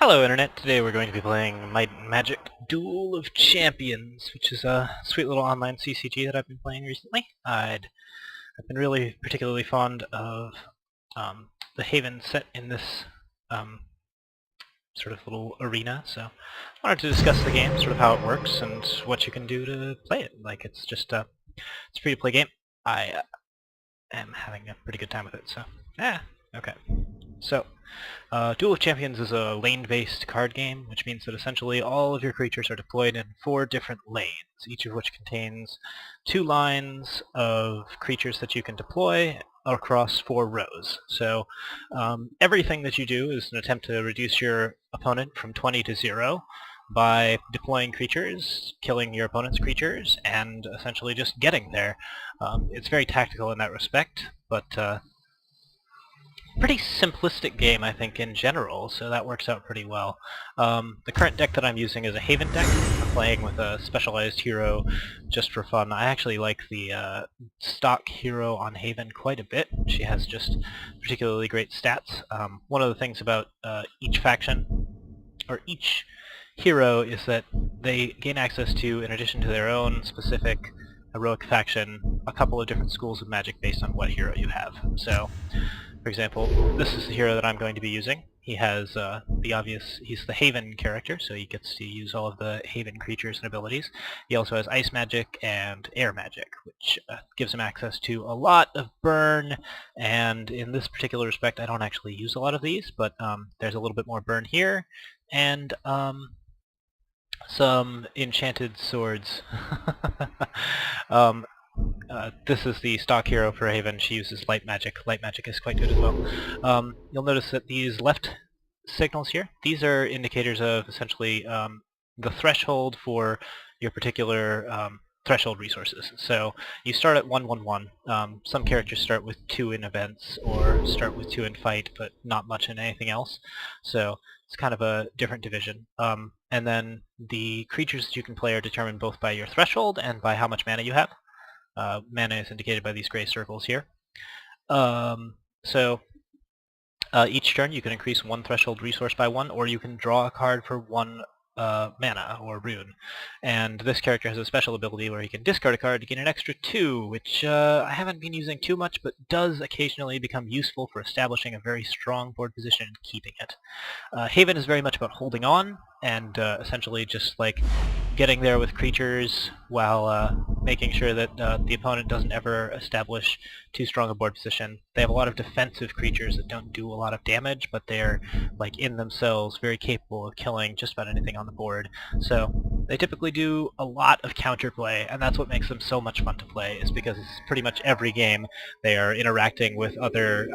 Hello Internet, today we're going to be playing Might and Magic Duel of Champions, which is a sweet little online CCG that I've been playing recently. I've been really particularly fond of the Haven set in this um, sort of little arena, so I wanted to discuss the game, sort of how it works, and what you can do to play it. Like, it's just it's a free-to-play game. I am having a pretty good time with it, so okay. So, Duel of Champions is a lane-based card game, which means that essentially all of your creatures are deployed in 4 different lanes, each of which contains 2 lines of creatures that you can deploy across 4 rows. So everything that you do is an attempt to reduce your opponent from 20 to 0 by deploying creatures, killing your opponent's creatures, and essentially just getting there. It's very tactical in that respect, but pretty simplistic game, I think, in general, so that works out pretty well. The current deck that I'm using is a Haven deck. I'm playing with a specialized hero just for fun. I actually like the stock hero on Haven quite a bit. She has just particularly great stats. One of the things about each faction, or each hero, is that they gain access to, in addition to their own specific heroic faction, a couple of different schools of magic based on what hero you have. So, for example, this is the hero that I'm going to be using. He has he's the Haven character, so he gets to use all of the Haven creatures and abilities. He also has ice magic and air magic, which gives him access to a lot of burn, and in this particular respect I don't actually use a lot of these, but there's a little bit more burn here, and some enchanted swords. This is the stock hero for Haven. She uses light magic. Light magic is quite good as well. You'll notice that these left signals here, these are indicators of essentially the threshold for your particular threshold resources. So you start at 1-1-1. Some characters start with 2 in events, or start with 2 in fight, but not much in anything else. So it's kind of a different division. And then the creatures that you can play are determined both by your threshold and by how much mana you have. Mana is indicated by these gray circles here. Each turn you can increase 1 threshold resource by 1, or you can draw a card for 1 mana or rune. And this character has a special ability where he can discard a card to gain an extra 2, which I haven't been using too much, but does occasionally become useful for establishing a very strong board position and keeping it. Haven is very much about holding on, and essentially just like getting there with creatures while making sure that the opponent doesn't ever establish too strong a board position. They have a lot of defensive creatures that don't do a lot of damage, but they're, like, in themselves very capable of killing just about anything on the board. So they typically do a lot of counterplay, and that's what makes them so much fun to play, is because it's pretty much every game they are interacting with other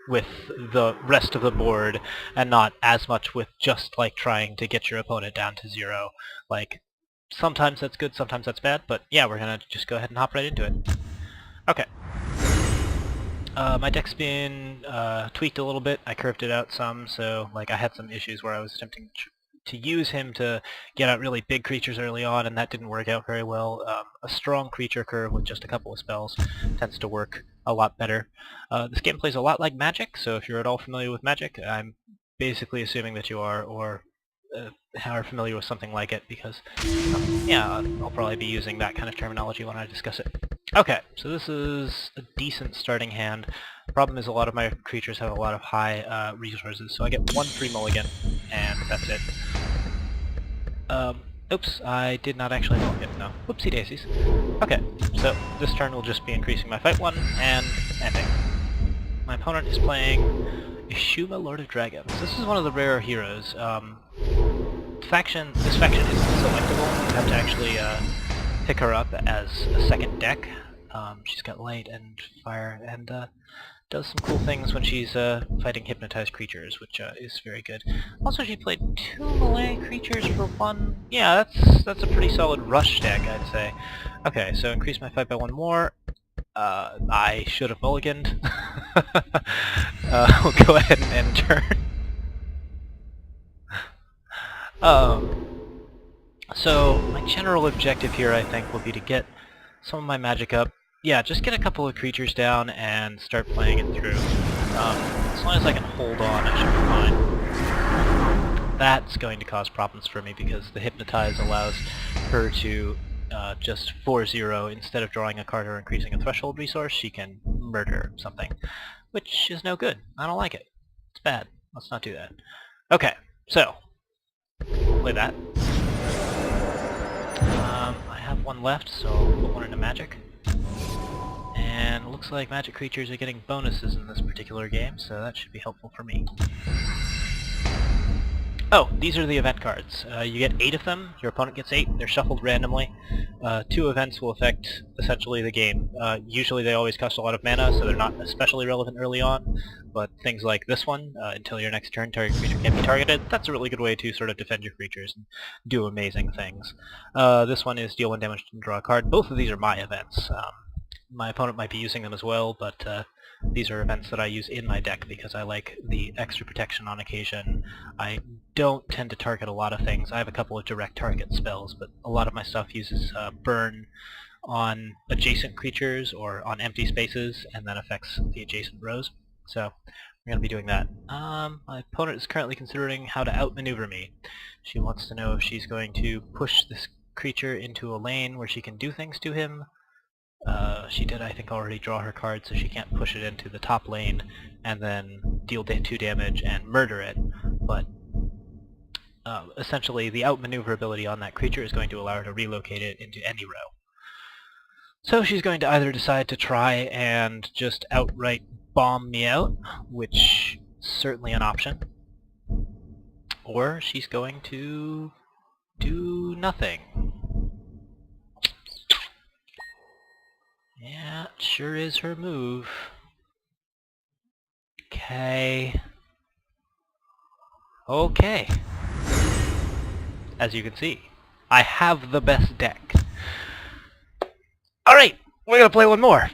with the rest of the board, and not as much with just like trying to get your opponent down to 0. Like, sometimes that's good, sometimes that's bad, but yeah, we're gonna just go ahead and hop right into it. Okay. My deck's been tweaked a little bit. I curved it out some, so like I had some issues where I was attempting to use him to get out really big creatures early on, and that didn't work out very well. A strong creature curve with just a couple of spells tends to work a lot better. This game plays a lot like Magic, so if you're at all familiar with Magic, I'm basically assuming that you are, or are familiar with something like it, because yeah, I'll probably be using that kind of terminology when I discuss it. Okay, so this is a decent starting hand. The problem is a lot of my creatures have a lot of high resources, so I get 1 free mulligan, and that's it. Oops, I did not actually mulligan, no. Whoopsie daisies. Okay, so this turn will just be increasing my fight 1, and ending. My opponent is playing Ishuma, Lord of Dragons. This is one of the rarer heroes. This faction isn't selectable. You have to actually pick her up as a second deck. She's got light and fire, and does some cool things when she's fighting hypnotized creatures, which is very good. Also, she played 2 melee creatures for 1. Yeah, that's a pretty solid rush deck, I'd say. Okay, so increase my fight by 1 more. I should have mulliganed. We'll go ahead and end turn. So my general objective here, I think, will be to get some of my magic up. Yeah, just get a couple of creatures down and start playing it through. As long as I can hold on, I should be fine. that's going to cause problems for me because the Hypnotize allows her to just 4-0, instead of drawing a card or increasing a threshold resource, she can murder something, which is no good. I don't like it. It's bad. Let's not do that. Okay, so, play that. I have one left, so I'll put one into magic. And it looks like magic creatures are getting bonuses in this particular game, so that should be helpful for me. Oh, these are the event cards. You get 8 of them, your opponent gets 8, they're shuffled randomly. 2 events will affect, essentially, the game. Usually they always cost a lot of mana, so they're not especially relevant early on, but things like this one, until your next turn, target creature can't be targeted, that's a really good way to sort of defend your creatures and do amazing things. This one is deal 1 damage and draw a card. Both of these are my events. My opponent might be using them as well, but these are events that I use in my deck because I like the extra protection on occasion. I don't tend to target a lot of things. I have a couple of direct target spells, but a lot of my stuff uses burn on adjacent creatures or on empty spaces and then affects the adjacent rows. So we're going to be doing that. My opponent is currently considering how to outmaneuver me. She wants to know if she's going to push this creature into a lane where she can do things to him. She did, I think, already draw her card, so she can't push it into the top lane and then deal 2 damage and murder it, but essentially the outmaneuverability on that creature is going to allow her to relocate it into any row. So she's going to either decide to try and just outright bomb me out, which is certainly an option, or she's going to do nothing. Yeah, sure is her move. Okay. Okay. As you can see, I have the best deck. Alright, we're gonna play one more.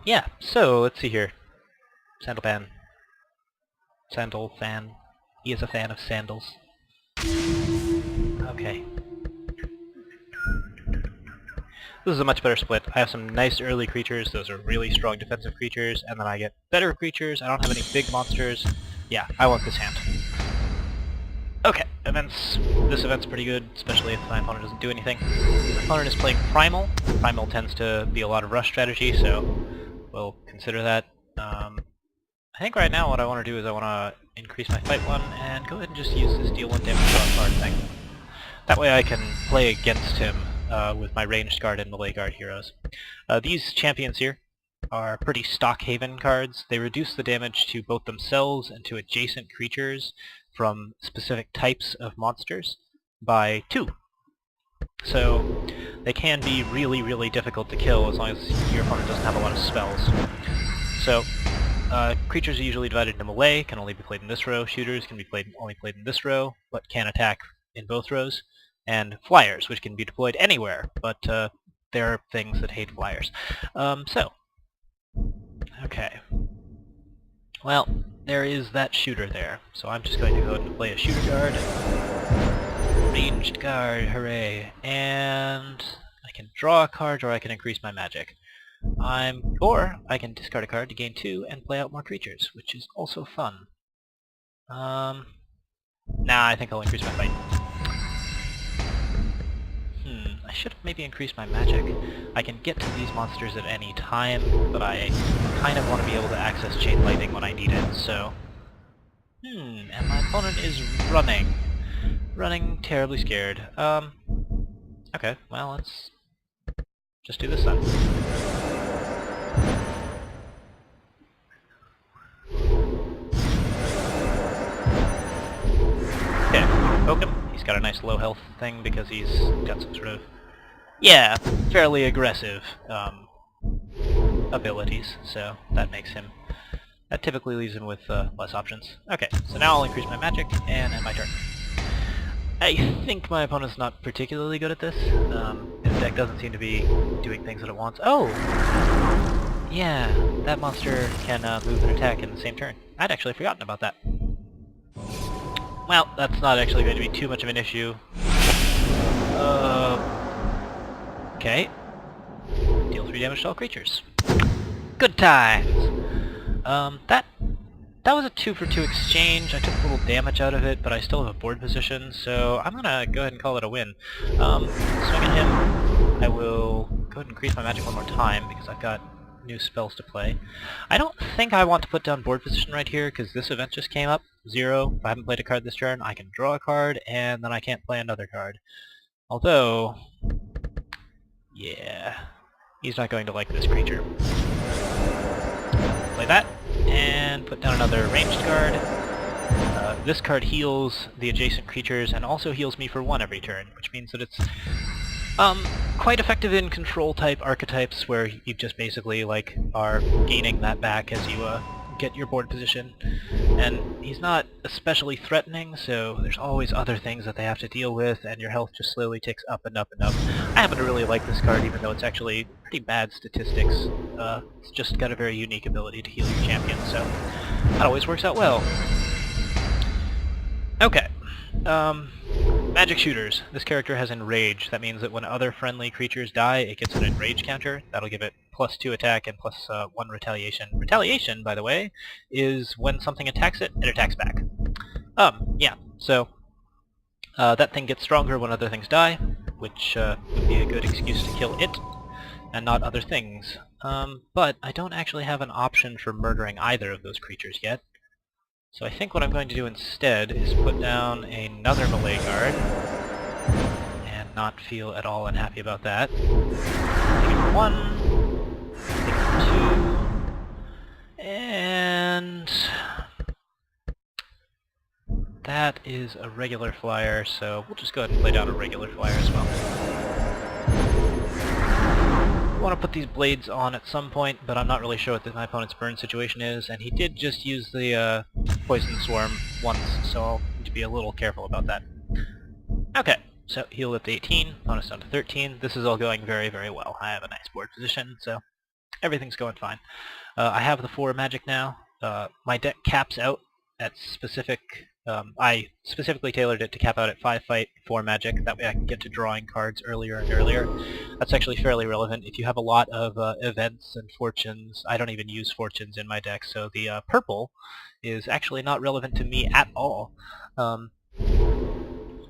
Yeah, so let's see here. Sandal fan. He is a fan of sandals. Okay. This is a much better split. I have some nice early creatures, those are really strong defensive creatures, and then I get better creatures, I don't have any big monsters. Yeah, I want this hand. Okay, events. This event's pretty good, especially if my opponent doesn't do anything. My opponent is playing Primal. Primal tends to be a lot of rush strategy, so we'll consider that. I think right now what I want to do is I want to increase my fight 1 and go ahead and just use this deal 1 damage draw card thing. That way I can play against him with my ranged guard and melee guard heroes. These champions here are pretty stock haven cards. They reduce the damage to both themselves and to adjacent creatures from specific types of monsters by 2. So they can be really, really difficult to kill as long as your opponent doesn't have a lot of spells. So creatures are usually divided into melee, can only be played in this row. Shooters can be only played in this row, but can attack in both rows. And flyers, which can be deployed anywhere, but there are things that hate flyers. Okay. Well, there is that shooter there, so I'm just going to go ahead and play a shooter guard. Ranged guard, hooray. And I can draw a card, or I can increase my magic. Or I can discard a card to gain 2 and play out more creatures, which is also fun. Nah, I think I'll increase my fight. I should have maybe increased my magic. I can get to these monsters at any time, but I kind of want to be able to access Chain Lightning when I need it, so... and my opponent is running. Running terribly scared. Okay, well, let's just do this then. Okay, poke him. He's got a nice low health thing because he's got some sort of, yeah, fairly aggressive abilities, so that typically leaves him with less options. Okay, so now I'll increase my magic, and end my turn. I think my opponent's not particularly good at this. His deck doesn't seem to be doing things that it wants. Oh! Yeah, that monster can move and attack in the same turn. I'd actually forgotten about that. Well, that's not actually going to be too much of an issue. Okay. Deal 3 damage to all creatures. Good times! That that was a 2-for-2 exchange. I took a little damage out of it, but I still have a board position, so I'm gonna go ahead and call it a win. Swing at him. I will go ahead and increase my magic one more time, because I've got new spells to play. I don't think I want to put down board position right here, because this event just came up. 0. If I haven't played a card this turn, I can draw a card, and then I can't play another card. Although, yeah, he's not going to like this creature. Play that, and put down another ranged card. This card heals the adjacent creatures, and also heals me for 1 every turn, which means that it's quite effective in control-type archetypes, where you just basically, like, are gaining that back as you get your board position. And he's not especially threatening, so there's always other things that they have to deal with, and your health just slowly ticks up and up and up. I happen to really like this card, even though it's actually pretty bad statistics. It's just got a very unique ability to heal your champion, so that always works out well. Okay. Magic shooters. This character has Enrage. That means that when other friendly creatures die, it gets an Enrage counter. That'll give it +2 attack and +1 retaliation. Retaliation, by the way, is when something attacks it, it attacks back. Yeah, so that thing gets stronger when other things die, which would be a good excuse to kill it, and not other things. But I don't actually have an option for murdering either of those creatures yet. So I think what I'm going to do instead is put down another melee card, and not feel at all unhappy about that. Take it for 1, take it for 2, and that is a regular flyer, so we'll just go ahead and play down a regular flyer as well. I want to put these blades on at some point, but I'm not really sure what my opponent's burn situation is, and he did just use the poison swarm once, so I'll need to be a little careful about that. Okay, so heal up to 18, opponent's down to 13. This is all going very, very well. I have a nice board position, so everything's going fine. I have the 4 magic now. My deck caps out at specific... I specifically tailored it to cap out at 5 fight, 4 magic. That way I can get to drawing cards earlier and earlier. That's actually fairly relevant. If you have a lot of events and fortunes, I don't even use fortunes in my deck, so the purple is actually not relevant to me at all.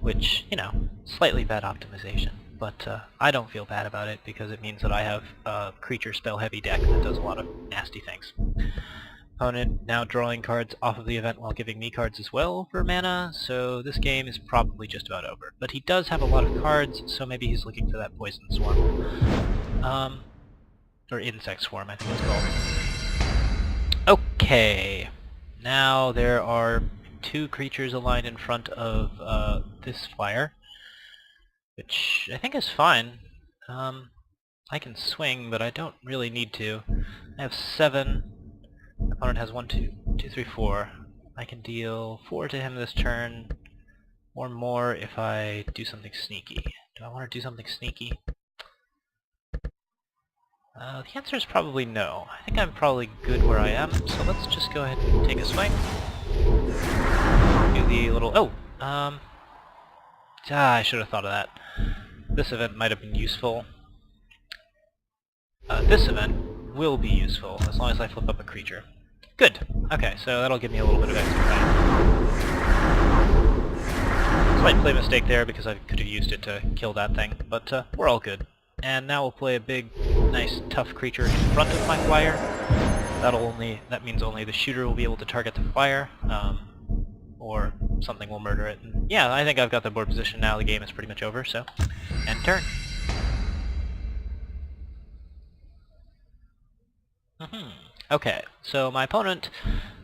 Which, you know, slightly bad optimization. But I don't feel bad about it, because it means that I have a creature spell-heavy deck that does a lot of nasty things. Opponent now drawing cards off of the event while giving me cards as well for mana, so this game is probably just about over. But he does have a lot of cards, so maybe he's looking for that poison swarm. Or insect swarm, I think it's called. Okay, now there are 2 creatures aligned in front of this flyer, which I think is fine. I can swing, but I don't really need to. I have 7. My opponent has 1, 2, 3, 4. I can deal 4 to him this turn, or more if I do something sneaky. Do I want to do something sneaky? The answer is probably no. I think I'm probably good where I am, so let's just go ahead and take a swing. Do the little... Oh! I should have thought of that. This event might have been useful. This event will be useful, as long as I flip up a creature. Good! Okay, so that'll give me a little bit of extra fight. Slight play mistake there, because I could have used it to kill that thing, but we're all good. And now we'll play a big, nice, tough creature in front of my flyer. That means only the shooter will be able to target the flyer, or something will murder it. And yeah, I think I've got the board position now. The game is pretty much over, so end turn. Okay, so my opponent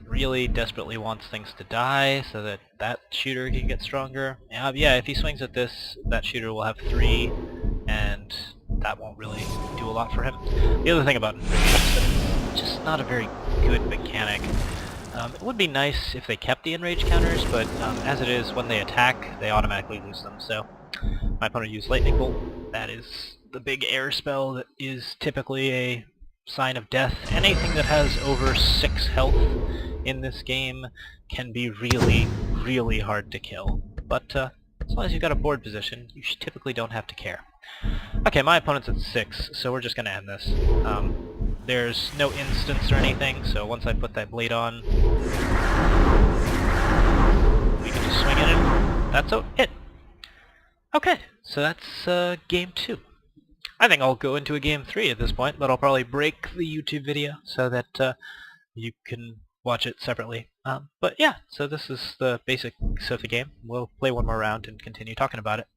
really desperately wants things to die so that that shooter can get stronger. Yeah, if he swings at this, that shooter will have 3, and that won't really do a lot for him. The other thing about it is that it's just not a very good mechanic. It would be nice if they kept the enrage counters, but as it is, when they attack, they automatically lose them. So my opponent used Lightning Bolt. That is the big air spell that is typically a sign of death. Anything that has over 6 health in this game can be really, really hard to kill. But as long as you've got a board position, you typically don't have to care. Okay, my opponent's at 6, so we're just going to end this. There's no instance or anything, so once I put that blade on, swing it and that's it. Okay, so that's game 2. I think I'll go into a game 3 at this point, but I'll probably break the YouTube video so that you can watch it separately. But yeah, so this is the basics of the game. We'll play one more round and continue talking about it.